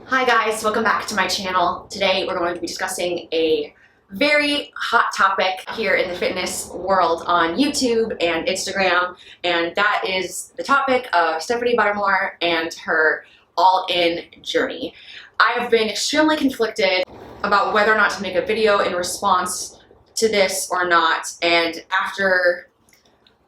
Hi guys, welcome back to my channel. Today we're going to be discussing a very hot topic here in the fitness world on YouTube and Instagram, and that is the topic of Stephanie Buttermore and her all-in journey. I have been extremely conflicted about whether or not to make a video in response to this or not, and after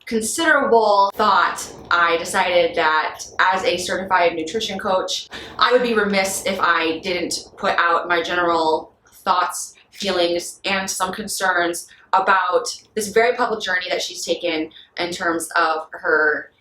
considerable thought, I decided that as a certified nutrition coach, I would be remiss if I didn't put out my general thoughts, feelings, and some concerns about this very public journey that she's taken in terms of her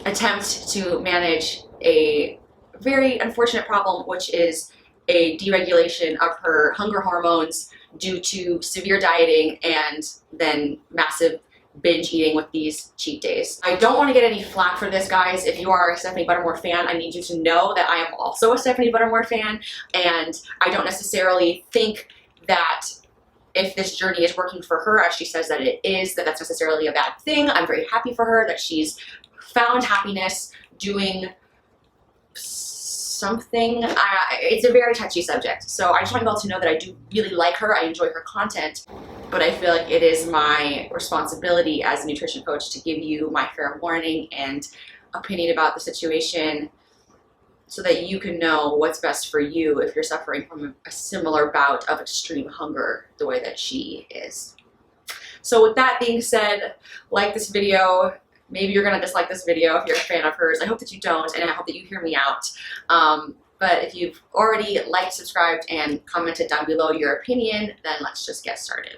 attempt to manage a very unfortunate problem, which is a deregulation of her hunger hormones due to severe dieting and then massive binge eating with these cheat days. I don't want to get any flack for this, guys. If you are a Stephanie Buttermore fan, I need you to know that I am also a Stephanie Buttermore fan, and I don't necessarily think that if this journey is working for her, as she says that it is, that that's necessarily a bad thing. I'm very happy for her that she's found happiness doing something. It's a very touchy subject, so I just want you all to know that I do really like her. I enjoy her content, but I feel like it is my responsibility as a nutrition coach to give you my fair warning and opinion about the situation so that you can know what's best for you if you're suffering from a similar bout of extreme hunger the way that she is. So with that being said, like this video. Maybe you're gonna dislike this video if you're a fan of hers. I hope that you don't, and I hope that you hear me out. But if you've already liked, subscribed, and commented down below your opinion, then let's just get started.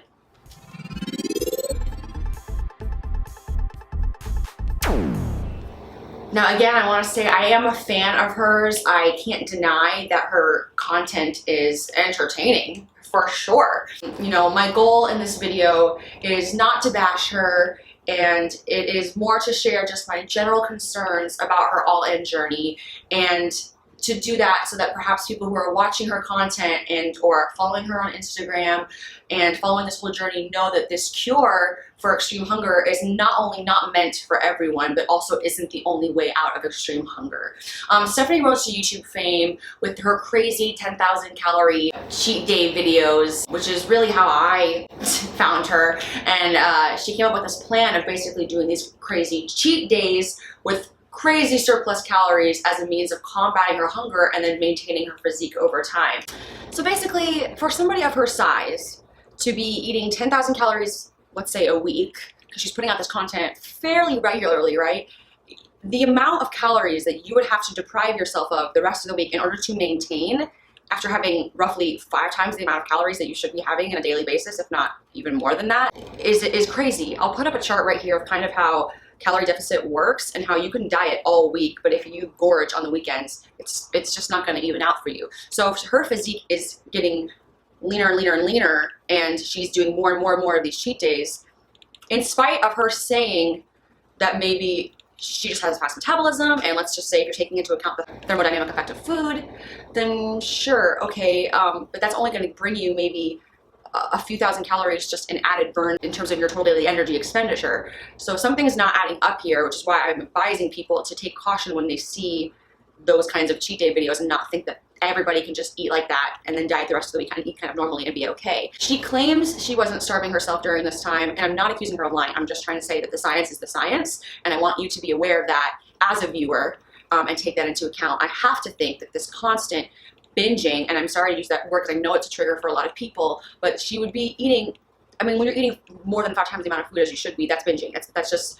Now again, I want to say I am a fan of hers. I can't deny that her content is entertaining, for sure. You know, my goal in this video is not to bash her, and it is more to share just my general concerns about her all-in journey, and to do that so that perhaps people who are watching her content and or following her on Instagram and following this whole journey know that this cure for extreme hunger is not only not meant for everyone, but also isn't the only way out of extreme hunger. Stephanie rose to YouTube fame with her crazy 10,000 calorie cheat day videos, which is really how I found her. And she came up with this plan of basically doing these crazy cheat days with crazy surplus calories as a means of combating her hunger and then maintaining her physique over time. So basically, for somebody of her size to be eating 10,000 calories, let's say a week, because she's putting out this content fairly regularly, right? The amount of calories that you would have to deprive yourself of the rest of the week in order to maintain after having roughly 5 times the amount of calories that you should be having on a daily basis, if not even more than that, is crazy. I'll put up a chart right here of kind of how calorie deficit works and how you can diet all week, but if you gorge on the weekends, it's just not going to even out for you. So if her physique is getting leaner and leaner and leaner, and she's doing more and more and more of these cheat days, in spite of her saying that maybe she just has fast metabolism, and let's just say if you're taking into account the thermodynamic effect of food, then sure, okay, but that's only going to bring you maybe a few thousand calories just an added burn in terms of your total daily energy expenditure. So something's not adding up here, which is why I'm advising people to take caution when they see those kinds of cheat day videos and not think that everybody can just eat like that and then diet the rest of the week and eat kind of normally and be okay. She claims she wasn't starving herself during this time, and I'm not accusing her of lying. I'm just trying to say that the science is the science, and I want you to be aware of that as a viewer and take that into account. I have to think that this constant binging, and I'm sorry to use that word because I know it's a trigger for a lot of people, but she would be eating, I mean, when you're eating more than 5 times the amount of food as you should be, that's binging. That's just,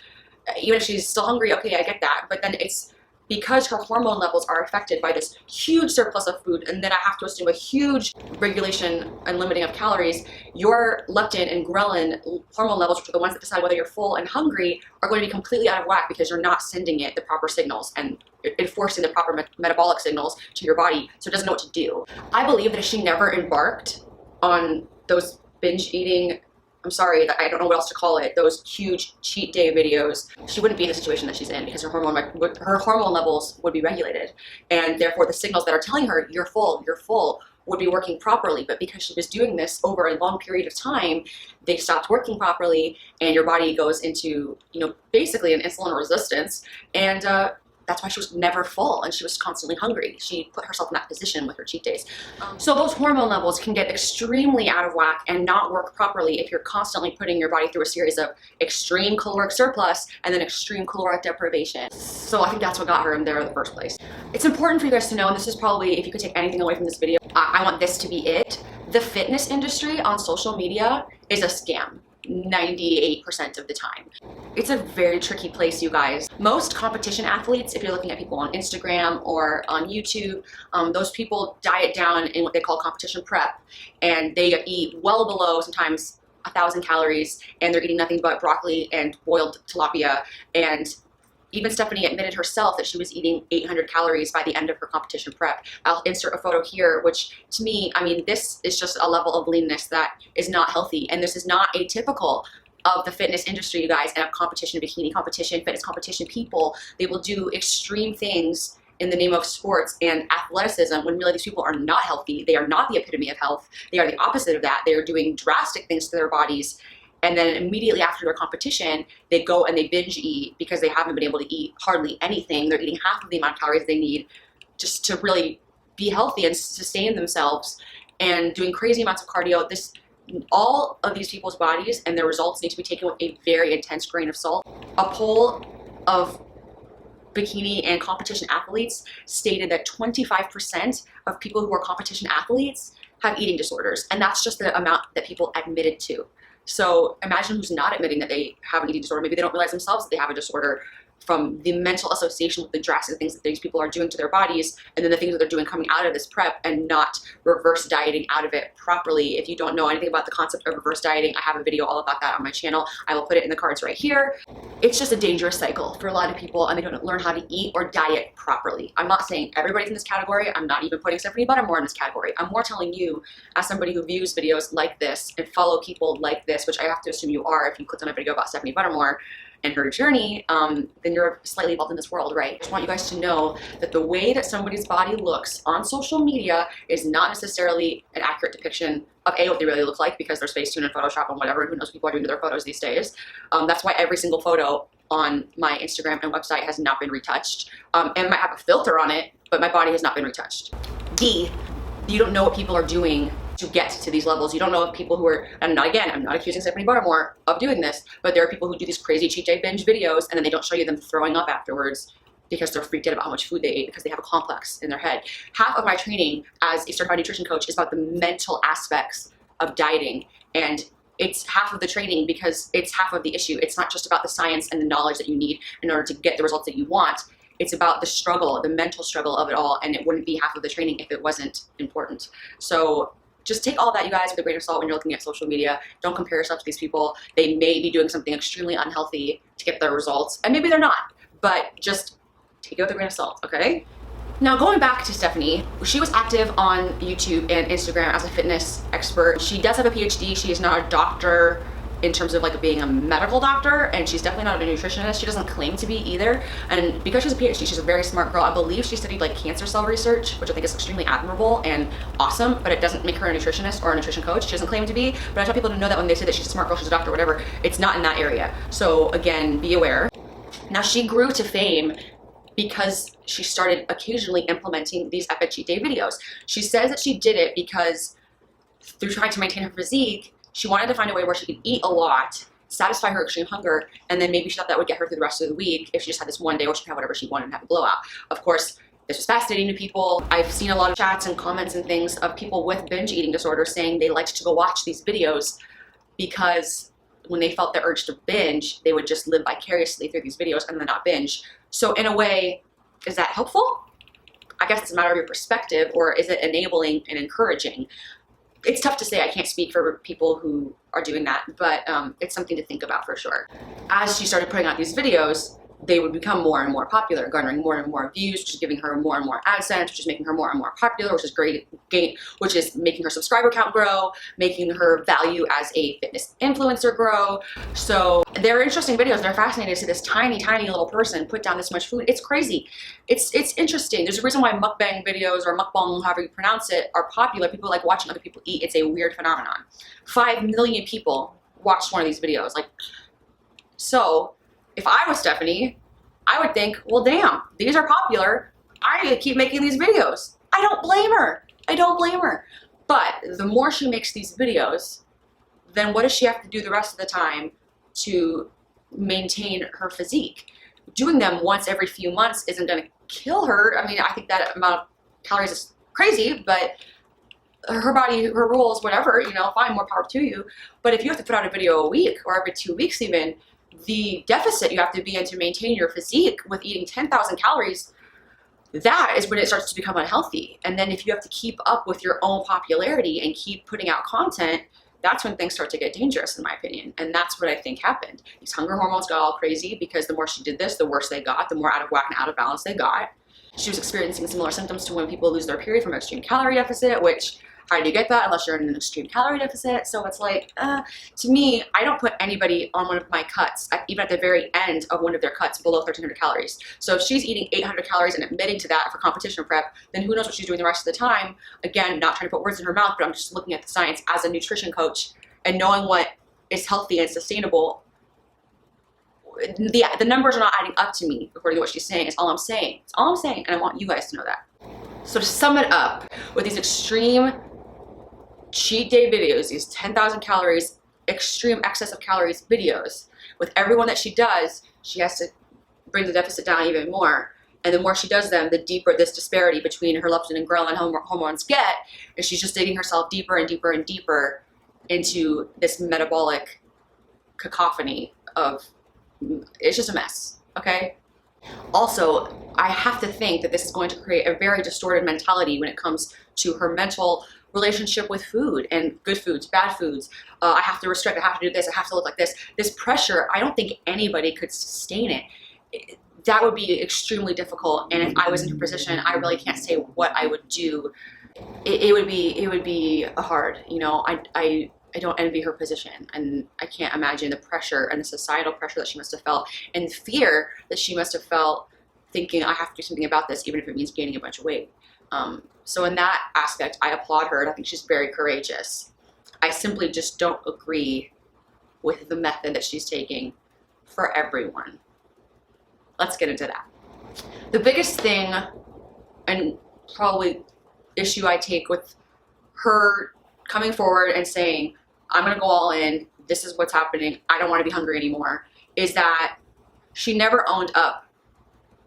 even if she's still hungry, okay, I get that, but then it's because her hormone levels are affected by this huge surplus of food, and then I have to assume a huge regulation and limiting of calories, your leptin and ghrelin hormone levels, which are the ones that decide whether you're full and hungry, are going to be completely out of whack because you're not sending it the proper signals and enforcing the proper metabolic signals to your body, so it doesn't know what to do. I believe that if she never embarked on those binge eating, I'm sorry, I don't know what else to call it, those huge cheat day videos, she wouldn't be in the situation that she's in because her hormone levels would be regulated, and therefore the signals that are telling her you're full would be working properly. But because she was doing this over a long period of time, they stopped working properly, and your body goes into, you know, basically an insulin resistance, and that's why she was never full and she was constantly hungry. She put herself in that position with her cheat days. So those hormone levels can get extremely out of whack and not work properly if you're constantly putting your body through a series of extreme caloric surplus and then extreme caloric deprivation. So I think that's what got her in there in the first place. It's important for you guys to know, and this is probably, if you could take anything away from this video, I want this to be it. The fitness industry on social media is a scam. 98% of the time. It's a very tricky place, you guys. Most competition athletes, if you're looking at people on Instagram or on YouTube, those people diet down in what they call competition prep, and they eat well below sometimes 1,000 calories, and they're eating nothing but broccoli and boiled tilapia. And even Stephanie admitted herself that she was eating 800 calories by the end of her competition prep. I'll insert a photo here, which to me, I mean, this is just a level of leanness that is not healthy. And this is not atypical of the fitness industry, you guys, and of competition, bikini competition, fitness competition people. They will do extreme things in the name of sports and athleticism when really these people are not healthy. They are not the epitome of health. They are the opposite of that. They are doing drastic things to their bodies. And then immediately after their competition, they go and they binge eat because they haven't been able to eat hardly anything. They're eating half of the amount of calories they need just to really be healthy and sustain themselves, and doing crazy amounts of cardio. All of these people's bodies and their results need to be taken with a very intense grain of salt. A poll of bikini and competition athletes stated that 25% of people who are competition athletes have eating disorders. And that's just the amount that people admitted to. So imagine who's not admitting that they have an eating disorder. Maybe they don't realize themselves that they have a disorder from the mental association with the drastic things that these people are doing to their bodies, and then the things that they're doing coming out of this prep and not reverse dieting out of it properly. If you don't know anything about the concept of reverse dieting, I have a video all about that on my channel. I will put it in the cards right here. It's just a dangerous cycle for a lot of people, and they don't learn how to eat or diet properly. I'm not saying everybody's in this category. I'm not even putting Stephanie Buttermore in this category. I'm more telling you, as somebody who views videos like this and follow people like this, which I have to assume you are if you clicked on a video about Stephanie Buttermore and her journey, then you're slightly involved in this world, right? I just want you guys to know that the way that somebody's body looks on social media is not necessarily an accurate depiction of what they really look like, because there's Facetune and Photoshop and whatever, who knows what people are doing to their photos these days. That's why every single photo on my Instagram and website has not been retouched. And might have a filter on it, but my body has not been retouched. You don't know what people are doing to get to these levels. You don't know if people who are, and not, again, I'm not accusing Stephanie Buttermore of doing this, but there are people who do these crazy cheat day binge videos and then they don't show you them throwing up afterwards because they're freaked out about how much food they ate because they have a complex in their head. Half of my training as a certified nutrition coach is about the mental aspects of dieting, and it's half of the training because it's half of the issue. It's not just about the science and the knowledge that you need in order to get the results that you want. It's about the struggle, the mental struggle of it all, and it wouldn't be half of the training if it wasn't important. So just take all that, you guys, with a grain of salt when you're looking at social media. Don't compare yourself to these people. They may be doing something extremely unhealthy to get their results, and maybe they're not, but just take it with a grain of salt, okay? Now, going back to Stephanie, she was active on YouTube and Instagram as a fitness expert. She does have a PhD. She is not a doctor in terms of like being a medical doctor, and she's definitely not a nutritionist. She doesn't claim to be either. And because she's a PhD, she's a very smart girl. I believe she studied like cancer cell research, which I think is extremely admirable and awesome, but it doesn't make her a nutritionist or a nutrition coach. She doesn't claim to be, but I tell people to know that when they say that she's a smart girl, she's a doctor, whatever, it's not in that area. So again, be aware. Now, she grew to fame because she started occasionally implementing these epic cheat day videos. She says that she did it because through trying to maintain her physique, she wanted to find a way where she could eat a lot, satisfy her extreme hunger, and then maybe she thought that would get her through the rest of the week if she just had this one day where she could have whatever she wanted and have a blowout. Of course, this was fascinating to people. I've seen a lot of chats and comments and things of people with binge eating disorders saying they liked to go watch these videos because when they felt the urge to binge, they would just live vicariously through these videos and then not binge. So in a way, is that helpful? I guess it's a matter of your perspective, or is it enabling and encouraging? It's tough to say. I can't speak for people who are doing that, but it's something to think about for sure. As she started putting out these videos, they would become more and more popular, garnering more and more views, which is giving her more and more AdSense, which is making her more and more popular, which is great, which is making her subscriber count grow, making her value as a fitness influencer grow. So they're interesting videos. They're fascinating to see this tiny, tiny little person put down this much food. It's crazy. It's interesting. There's a reason why mukbang videos or mukbang, however you pronounce it, are popular. People like watching other people eat. It's a weird phenomenon. 5 million people watched one of these videos. So if I was Stephanie, I would think, well, damn, these are popular. I keep making these videos. I don't blame her. I don't blame her. But the more she makes these videos, then what does she have to do the rest of the time to maintain her physique? Doing them once every few months isn't going to kill her. I mean, I think that amount of calories is crazy, but her body, her rules, whatever, you know, fine, more power to you. But if you have to put out a video a week or every 2 weeks even, the deficit you have to be in to maintain your physique with eating 10,000 calories, that is when it starts to become unhealthy. And then if you have to keep up with your own popularity and keep putting out content, that's when things start to get dangerous, in my opinion. And that's what I think happened. These hunger hormones got all crazy because the more she did this, the worse they got, the more out of whack and out of balance they got. She was experiencing similar symptoms to when people lose their period from extreme calorie deficit, which, how do you get that unless you're in an extreme calorie deficit? So it's like, to me, I don't put anybody on one of my cuts, even at the very end of one of their cuts, below 1,300 calories. So if she's eating 800 calories and admitting to that for competition prep, then who knows what she's doing the rest of the time. Again, not trying to put words in her mouth, but I'm just looking at the science as a nutrition coach and knowing what is healthy and sustainable. The numbers are not adding up to me according to what she's saying. It's all I'm saying. It's all I'm saying, and I want you guys to know that. So to sum it up, with these extreme cheat day videos, these 10,000 calories, extreme excess of calories videos, with everyone that she does, she has to bring the deficit down even more. And the more she does them, the deeper this disparity between her leptin and ghrelin hormones get, and she's just digging herself deeper and deeper and deeper into this metabolic cacophony of, it's just a mess, okay? Also, I have to think that this is going to create a very distorted mentality when it comes to her mental relationship with food and good foods, bad foods. I have to restrict, I have to do this, I have to look like this. This pressure, I don't think anybody could sustain it. That would be extremely difficult, and if I was in her position, I really can't say what I would do. It would be hard, you know. I don't envy her position, and I can't imagine the pressure and the societal pressure that she must have felt, and the fear that she must have felt, thinking I have to do something about this, even if it means gaining a bunch of weight. So in that aspect, I applaud her, and I think she's very courageous. I simply just don't agree with the method that she's taking for everyone. Let's get into that. The biggest thing, and probably issue I take with her coming forward and saying, I'm gonna go all in, this is what's happening, I don't wanna be hungry anymore, is that she never owned up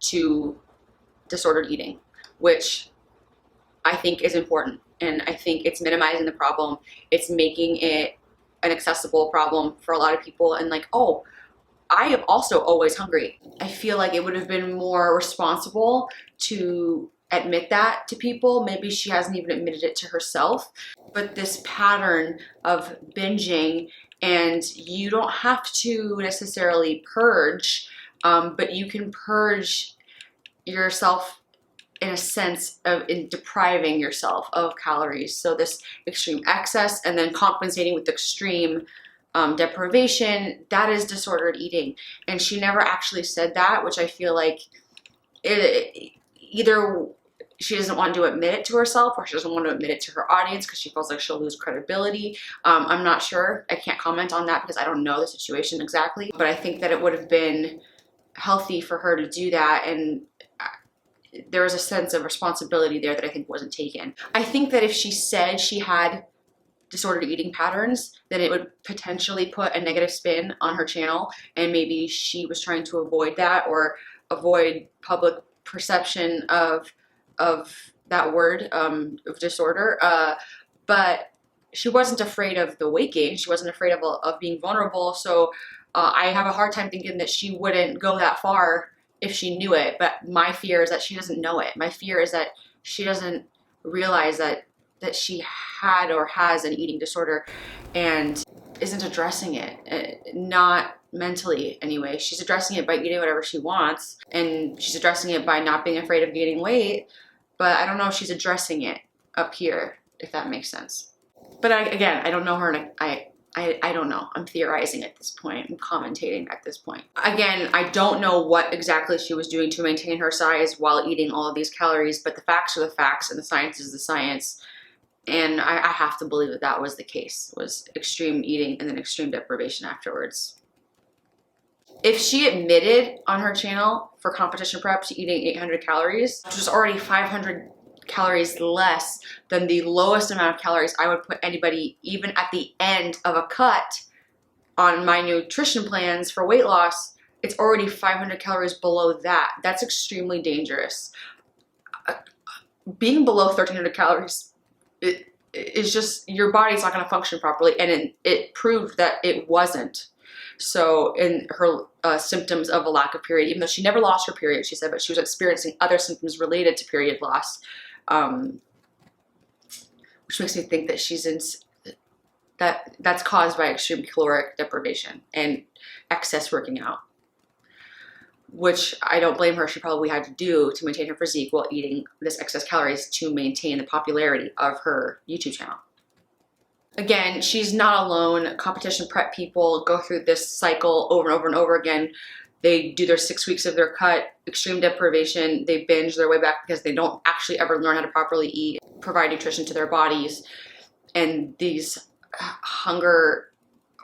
to disordered eating, which I think is important. And I think it's minimizing the problem. It's making it an accessible problem for a lot of people, and like, oh, I am also always hungry. I feel like it would have been more responsible to admit that to people. Maybe she hasn't even admitted it to herself, but this pattern of binging, and you don't have to necessarily purge, but you can purge yourself in a sense of depriving yourself of calories. So this extreme excess and then compensating with extreme deprivation, that is disordered eating. And she never actually said that, which I feel like either she doesn't want to admit it to herself, or she doesn't want to admit it to her audience because she feels like she'll lose credibility. I'm not sure. I can't comment on that because I don't know the situation exactly, but I think that it would have been healthy for her to do that, and there was a sense of responsibility there that I think wasn't taken. I think that if she said she had disordered eating patterns, then it would potentially put a negative spin on her channel, and maybe she was trying to avoid that or avoid public perception of that word, of disorder. But she wasn't afraid of the weight gain. She wasn't afraid of being vulnerable. So I have a hard time thinking that she wouldn't go that far if she knew it. But my fear is that she doesn't know it. My fear is that she doesn't realize that she had or has an eating disorder and isn't addressing it, not mentally anyway. She's addressing it by eating whatever she wants, and she's addressing it by not being afraid of gaining weight, but I don't know if she's addressing it up here, if that makes sense. But again, I don't know her, and I don't know. I'm theorizing at this point. I'm commentating at this point. Again, I don't know what exactly she was doing to maintain her size while eating all of these calories, but the facts are the facts and the science is the science. And I have to believe that that was the case, was extreme eating and then extreme deprivation afterwards. If she admitted on her channel for competition prep to eating 800 calories, which was already 500 calories less than the lowest amount of calories I would put anybody even at the end of a cut on my nutrition plans for weight loss. It's already 500 calories below that. That's extremely dangerous. Being below 1300 calories, it's just, your body's not going to function properly, and it proved that it wasn't. So in her symptoms of a lack of period, even though she never lost her period, she said, but she was experiencing other symptoms related to period loss, which makes me think that she's in, that's caused by extreme caloric deprivation and excess working out, which I don't blame her. She probably had to do to maintain her physique while eating this excess calories to maintain the popularity of her YouTube channel. Again, she's not alone. Competition prep people go through this cycle over and over and over again. They do their 6 weeks of their cut, extreme deprivation, they binge their way back because they don't actually ever learn how to properly eat, provide nutrition to their bodies, and these hunger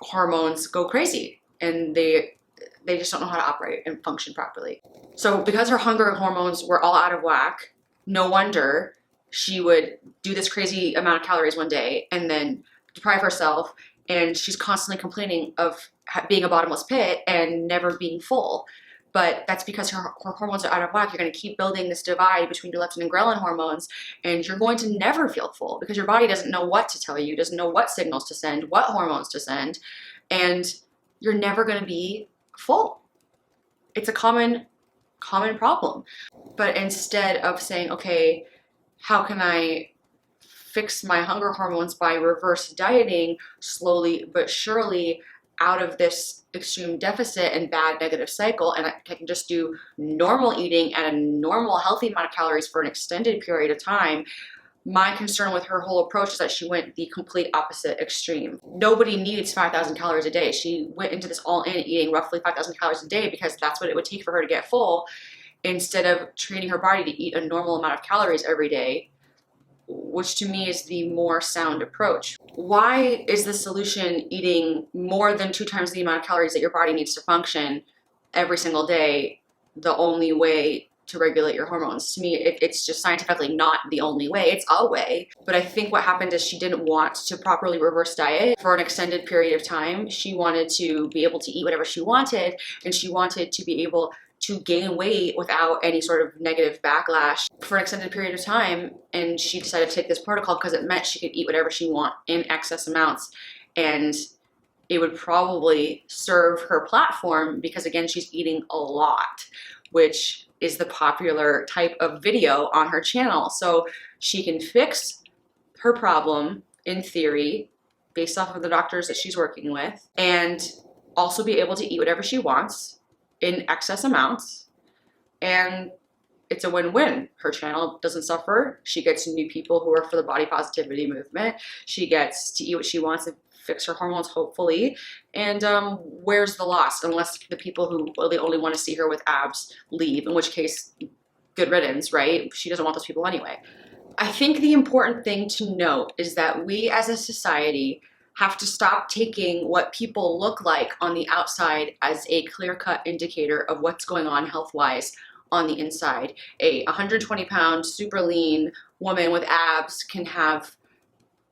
hormones go crazy, and they just don't know how to operate and function properly. So because her hunger hormones were all out of whack, no wonder she would do this crazy amount of calories one day and then deprive herself, and she's constantly complaining of being a bottomless pit and never being full. But that's because her hormones are out of whack. You're going to keep building this divide between leptin and ghrelin hormones, and you're going to never feel full because your body doesn't know what to tell you, doesn't know what signals to send, what hormones to send, and you're never going to be full. It's a common problem. But instead of saying, okay, how can I fix my hunger hormones by reverse dieting slowly but surely out of this extreme deficit and bad negative cycle, and I can just do normal eating at a normal healthy amount of calories for an extended period of time, my concern with her whole approach is that she went the complete opposite extreme. Nobody needs 5,000 calories a day. She went into this all in eating roughly 5,000 calories a day because that's what it would take for her to get full, instead of training her body to eat a normal amount of calories every day, which to me is the more sound approach. Why is the solution eating more than 2 times the amount of calories that your body needs to function every single day the only way to regulate your hormones? To me, it's just scientifically not the only way. It's a way. But I think what happened is she didn't want to properly reverse diet for an extended period of time. She wanted to be able to eat whatever she wanted, and she wanted to be able to gain weight without any sort of negative backlash for an extended period of time. And she decided to take this protocol because it meant she could eat whatever she want in excess amounts, and it would probably serve her platform because, again, she's eating a lot, which is the popular type of video on her channel. So she can fix her problem in theory based off of the doctors that she's working with, and also be able to eat whatever she wants in excess amounts, and it's a win-win. Her channel doesn't suffer. She gets new people who are for the body positivity movement. She gets to eat what she wants and fix her hormones, hopefully. And where's the loss? Unless the people who really only want to see her with abs leave, in which case, good riddance, right? She doesn't want those people anyway. I think the important thing to note is that we as a society have to stop taking what people look like on the outside as a clear-cut indicator of what's going on health-wise on the inside. A 120-pound, super lean woman with abs can have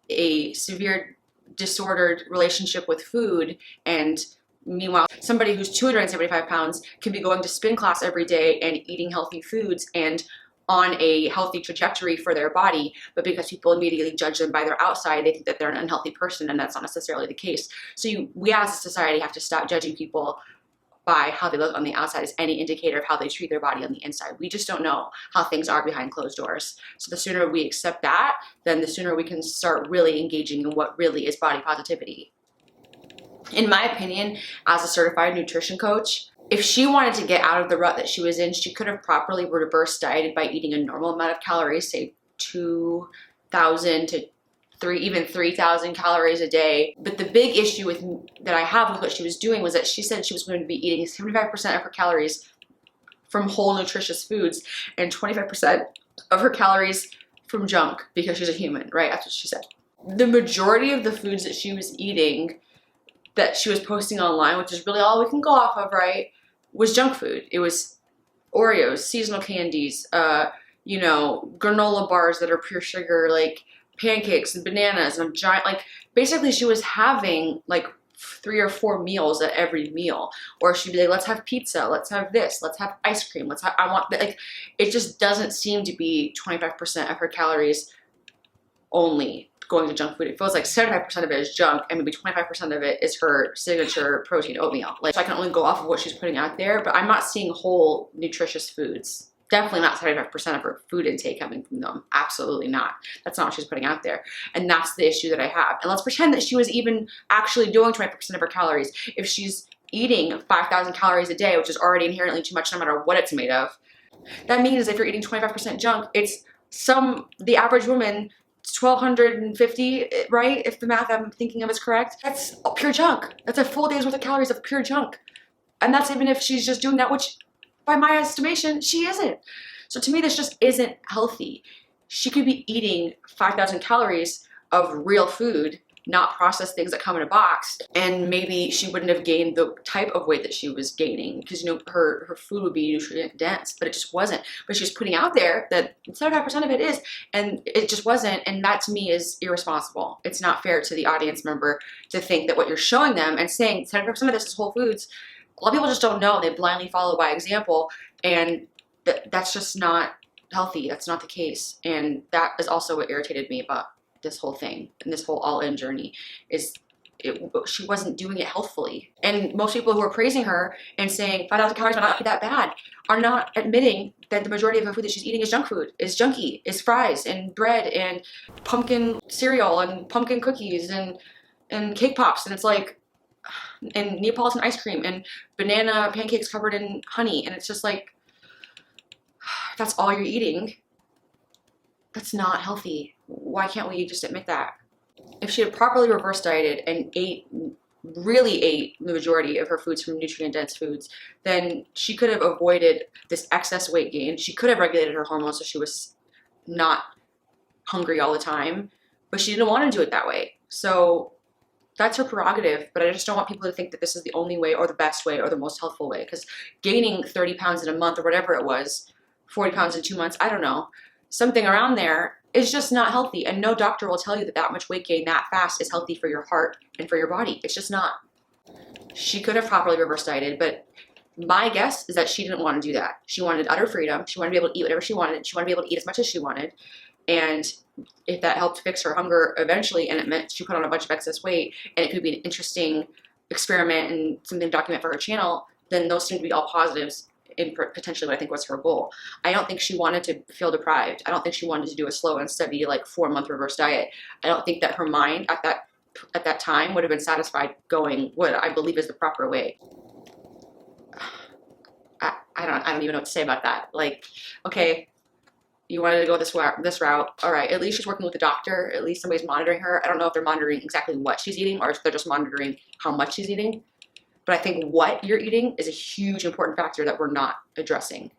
a severe disordered relationship with food, and meanwhile, somebody who's 275 pounds can be going to spin class every day and eating healthy foods and on a healthy trajectory for their body, but because people immediately judge them by their outside, they think that they're an unhealthy person, and that's not necessarily the case. So we as a society have to stop judging people by how they look on the outside as any indicator of how they treat their body on the inside. We just don't know how things are behind closed doors. So the sooner we accept that, then the sooner we can start really engaging in what really is body positivity. In my opinion, as a certified nutrition coach, if she wanted to get out of the rut that she was in, she could have properly reverse dieted by eating a normal amount of calories, say 2,000 to even 3,000 calories a day. But the big issue that I have with what she was doing was that she said she was going to be eating 75% of her calories from whole nutritious foods and 25% of her calories from junk because she's a human, right? That's what she said. The majority of the foods that she was eating that she was posting online, which is really all we can go off of, right, was junk food. It was Oreos, seasonal candies, you know, granola bars that are pure sugar, like pancakes and bananas and a giant, like basically she was having like 3 or 4 meals at every meal. Or she'd be like, let's have pizza, let's have this, let's have ice cream, let's have, I want, like, it just doesn't seem to be 25% of her calories only going to junk food. It feels like 75% of it is junk and maybe 25% of it is her signature protein oatmeal. Like, so I can only go off of what she's putting out there, but I'm not seeing whole nutritious foods. Definitely not 75% of her food intake coming from them. Absolutely not. That's not what she's putting out there. And that's the issue that I have. And let's pretend that she was even actually doing 25% of her calories. If she's eating 5,000 calories a day, which is already inherently too much no matter what it's made of, that means if you're eating 25% junk, it's the average woman, 1,250, right? If the math I'm thinking of is correct, that's pure junk. That's a full day's worth of calories of pure junk. And that's even if she's just doing that, which by my estimation, she isn't. So to me, this just isn't healthy. She could be eating 5,000 calories of real food, not processed things that come in a box, and maybe she wouldn't have gained the type of weight that she was gaining because, you know, her food would be nutrient dense, but it just wasn't. But she's putting out there that 75% of it is, and it just wasn't, and that to me is irresponsible. It's not fair to the audience member to think that what you're showing them and saying 75% of this is whole foods. A lot of people just don't know. They blindly follow by example, and that's just not healthy. That's not the case, and that is also what irritated me about this whole thing and this whole all-in journey is she wasn't doing it healthfully. And most people who are praising her and saying 5,000 calories might not be that bad are not admitting that the majority of the food that she's eating is junk food, is junky, is fries and bread and pumpkin cereal and pumpkin cookies and cake pops, and it's like, and Neapolitan ice cream and banana pancakes covered in honey, and it's just like, that's all you're eating. That's not healthy. Why can't we just admit that? If she had properly reverse dieted and really ate the majority of her foods from nutrient-dense foods, then she could have avoided this excess weight gain. She could have regulated her hormones so she was not hungry all the time, but she didn't want to do it that way. So that's her prerogative, but I just don't want people to think that this is the only way or the best way or the most healthful way, because gaining 30 pounds in a month or whatever it was, 40 pounds in 2 months, I don't know, something around there is just not healthy. And no doctor will tell you that that much weight gain that fast is healthy for your heart and for your body. It's just not. She could have properly reverse dieted, but my guess is that she didn't want to do that. She wanted utter freedom. She wanted to be able to eat whatever she wanted. She wanted to be able to eat as much as she wanted. And if that helped fix her hunger eventually, and it meant she put on a bunch of excess weight, and it could be an interesting experiment and something to document for her channel, then those seem to be all positives in potentially what I think was her goal. I don't think she wanted to feel deprived. I don't think she wanted to do a slow and steady, like 4-month reverse diet. I don't think that her mind at that time would have been satisfied going what I believe is the proper way. I don't even know what to say about that. Like, okay, you wanted to go this route. All right, at least she's working with a doctor. At least somebody's monitoring her. I don't know if they're monitoring exactly what she's eating or if they're just monitoring how much she's eating. But I think what you're eating is a huge important factor that we're not addressing,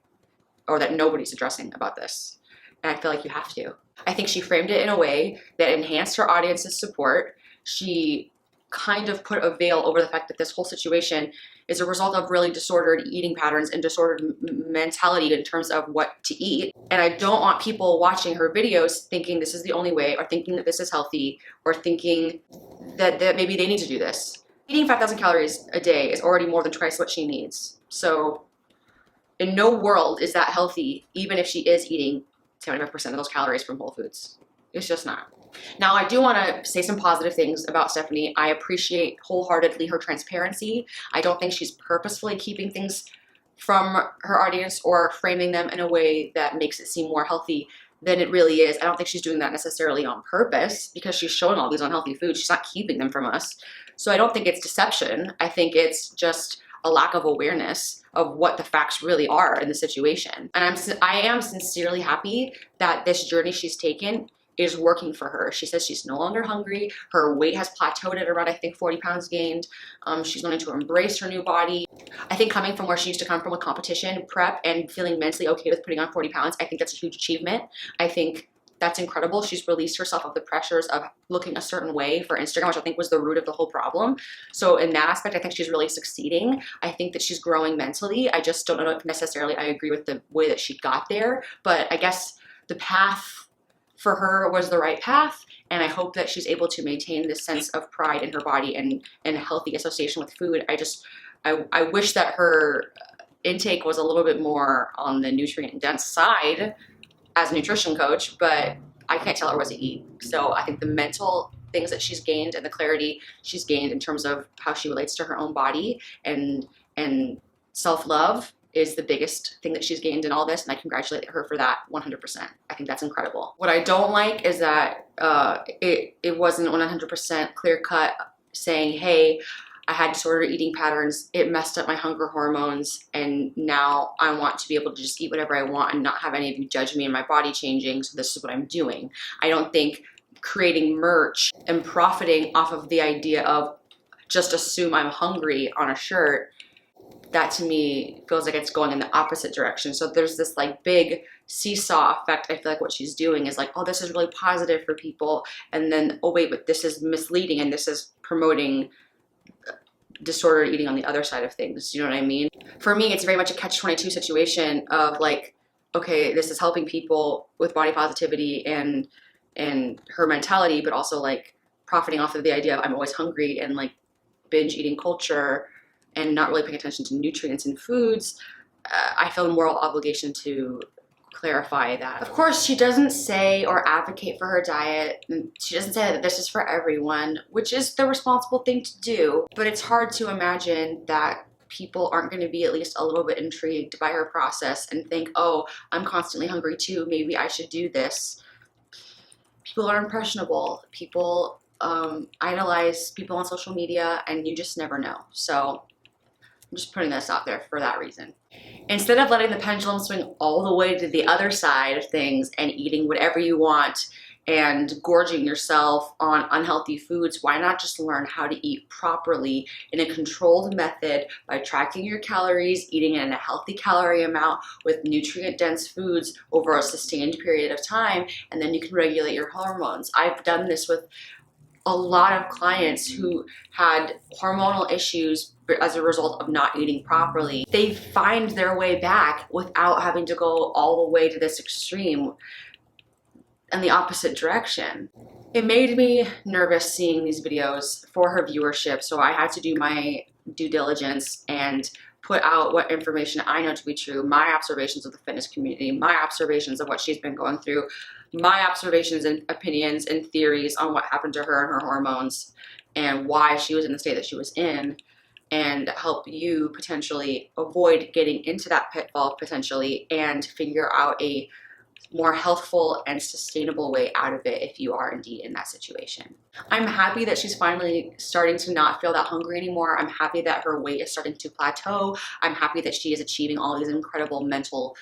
or that nobody's addressing about this. And I feel like you have to. I think she framed it in a way that enhanced her audience's support. She kind of put a veil over the fact that this whole situation is a result of really disordered eating patterns and disordered mentality in terms of what to eat. And I don't want people watching her videos thinking this is the only way, or thinking that this is healthy, or thinking that maybe they need to do this. Eating 5,000 calories a day is already more than twice what she needs. So in no world is that healthy, even if she is eating 75% of those calories from whole foods. It's just not. Now, I do want to say some positive things about Stephanie. I appreciate wholeheartedly her transparency. I don't think she's purposefully keeping things from her audience or framing them in a way that makes it seem more healthy than it really is. I don't think she's doing that necessarily on purpose, because she's showing all these unhealthy foods. She's not keeping them from us. So I don't think it's deception. I think it's just a lack of awareness of what the facts really are in the situation. And I am sincerely happy that this journey she's taken is working for her. She says she's no longer hungry. Her weight has plateaued at around, I think, 40 pounds gained. She's learning to embrace her new body. I think coming from where she used to come from, with competition prep and feeling mentally okay with putting on 40 pounds, I think that's a huge achievement. I think that's incredible. She's released herself of the pressures of looking a certain way for Instagram, which I think was the root of the whole problem. So in that aspect, I think she's really succeeding. I think that she's growing mentally. I just don't know if necessarily I agree with the way that she got there, but I guess the path for her was the right path. And I hope that she's able to maintain this sense of pride in her body and a healthy association with food. I wish that her intake was a little bit more on the nutrient dense side as a nutrition coach, but I can't tell her what to eat. So I think the mental things that she's gained and the clarity she's gained in terms of how she relates to her own body and self-love is the biggest thing that she's gained in all this, and I congratulate her for that 100%. I think that's incredible. What I don't like is that it wasn't 100% clear-cut saying, hey, I had disordered eating patterns, it messed up my hunger hormones, and now I want to be able to just eat whatever I want and not have any of you judge me and my body changing, so this is what I'm doing. I don't think creating merch and profiting off of the idea of just assume I'm hungry on a shirt, that to me feels like it's going in the opposite direction. So there's this like big seesaw effect. I feel like what she's doing is like, oh, this is really positive for people, and then, oh wait, but this is misleading and this is promoting disordered eating on the other side of things. You know what I mean? For me, it's very much a catch-22 situation of like, okay, this is helping people with body positivity and her mentality, but also like profiting off of the idea of I'm always hungry and like binge eating culture and not really paying attention to nutrients in foods. I feel a moral obligation to clarify that. Of course, she doesn't say or advocate for her diet. She doesn't say that this is for everyone, which is the responsible thing to do. But it's hard to imagine that people aren't going to be at least a little bit intrigued by her process and think, oh, I'm constantly hungry too, maybe I should do this. People are impressionable. People idolize people on social media, and you just never know. So I'm just putting this out there for that reason. Instead of letting the pendulum swing all the way to the other side of things and eating whatever you want and gorging yourself on unhealthy foods, why not just learn how to eat properly in a controlled method by tracking your calories, eating in a healthy calorie amount with nutrient-dense foods over a sustained period of time, and then you can regulate your hormones. I've done this with a lot of clients who had hormonal issues as a result of not eating properly. They find their way back without having to go all the way to this extreme in the opposite direction. It made me nervous seeing these videos for her viewership, so I had to do my due diligence and put out what information I know to be true, my observations of the fitness community, my observations of what she's been going through, my observations and opinions and theories on what happened to her and her hormones and why she was in the state that she was in, and help you potentially avoid getting into that pitfall potentially and figure out a more healthful and sustainable way out of it if you are indeed in that situation. I'm happy that she's finally starting to not feel that hungry anymore. I'm happy that her weight is starting to plateau. I'm happy that she is achieving all these incredible mental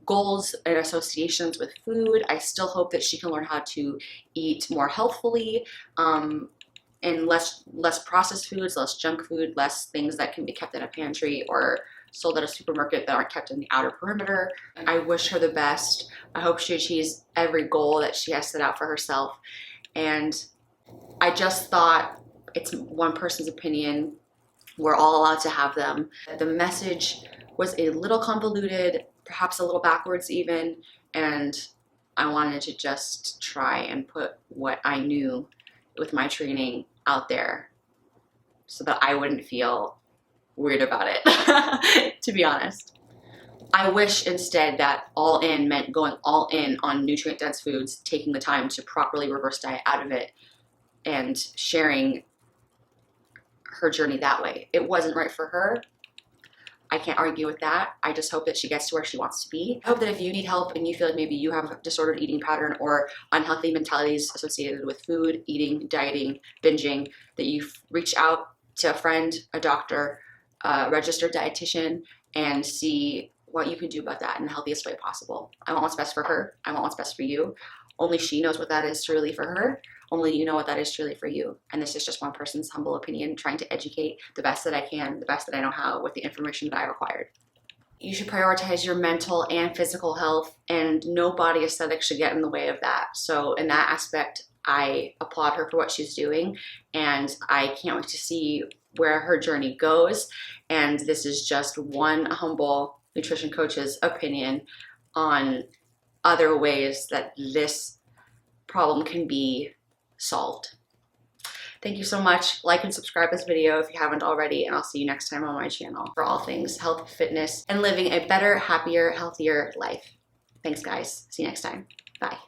goals and associations with food. I still hope that she can learn how to eat more healthfully and less processed foods, less junk food, less things that can be kept in a pantry or sold at a supermarket that aren't kept in the outer perimeter. I wish her the best. I hope she achieves every goal that she has set out for herself. And I just thought it's one person's opinion. We're all allowed to have them. The message was a little convoluted, perhaps a little backwards even, and I wanted to just try and put what I knew with my training out there so that I wouldn't feel weird about it, to be honest. I wish instead that all in meant going all in on nutrient-dense foods, taking the time to properly reverse diet out of it, and sharing her journey that way. It wasn't right for her. I can't argue with that. I just hope that she gets to where she wants to be. I hope that if you need help and you feel like maybe you have a disordered eating pattern or unhealthy mentalities associated with food, eating, dieting, binging, that you reach out to a friend, a doctor, a registered dietitian, and see what you can do about that in the healthiest way possible. I want what's best for her. I want what's best for you. Only she knows what that is truly for her. Only you know what that is truly for you. And this is just one person's humble opinion, trying to educate the best that I can, the best that I know how, with the information that I've acquired. You should prioritize your mental and physical health, and no body aesthetic should get in the way of that. So in that aspect, I applaud her for what she's doing, and I can't wait to see where her journey goes. And this is just one humble nutrition coach's opinion on other ways that this problem can be solved. Thank you so much. Like and subscribe this video if you haven't already, and I'll see you next time on my channel for all things health, fitness, and living a better, happier, healthier life. Thanks, guys. See you next time. Bye.